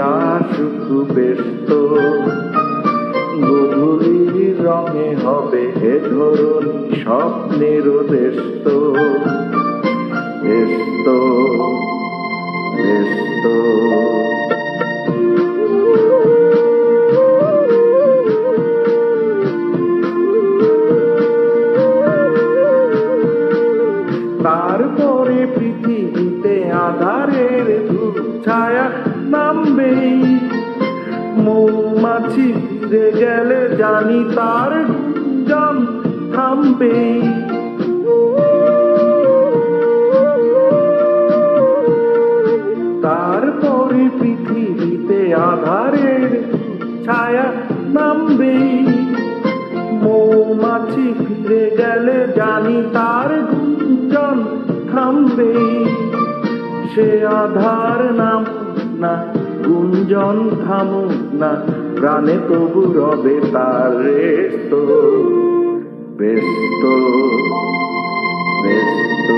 আসুক ব্যস্ত, গধূলির রঙে হবে হে ধরণী স্বপ্নের ব্যস্ত, ব্যস্ত ব্যস্ত। তারপরে পৃথিবীতে আধারের ধূপ ছায়া নামবেই, মৌমাছি ফিরে গেলে জানি তার গুঞ্জন থামবেই। তারপরে পৃথিবীতে আধারের ছায়া নামবেই, মৌমাছি ফিরে গেলে জানি তার গুঞ্জন থামবেই। সে আধার নামুক না, গুঞ্জন থামুক না, প্রাণে তবু রবে তার রেস্ত, ব্যস্ত ব্যস্ত।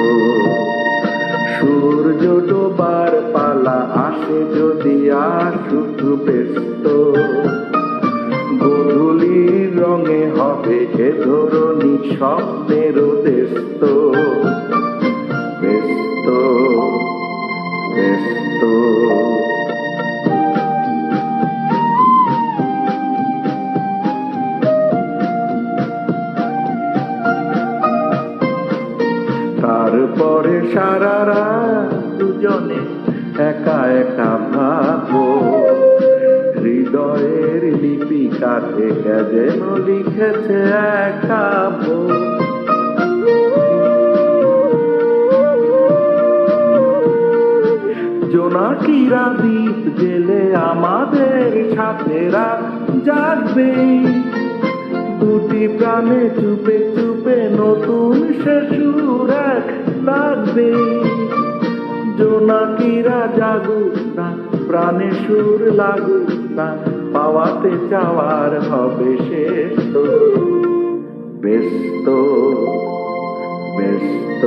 সূর্য ডোবার পালা আসে যদি আসুক ব্যস্ত, গধূলির রঙে হবে এ ধরণী স্বপ্নের ব্যস্ত, ব্যস্ত ব্যস্ত। তারপরে সারা রাত দুজনে একা একা ভাবো, হৃদয়ের লিপি কাটে যেন লিখেছে একা বই। জোনাকিরা দ্বীপ জেলে আমাদের সাথে রাত জাগবে, দুটি প্রাণে চুপে চুপে নতুন সে সুর এক লাগবে। জোনাকিরা জাগুক না, প্রাণে সুর লাগুক না, পাওয়াতে চাওয়ার হবে শেষ তো, ব্যস্ত ব্যস্ত।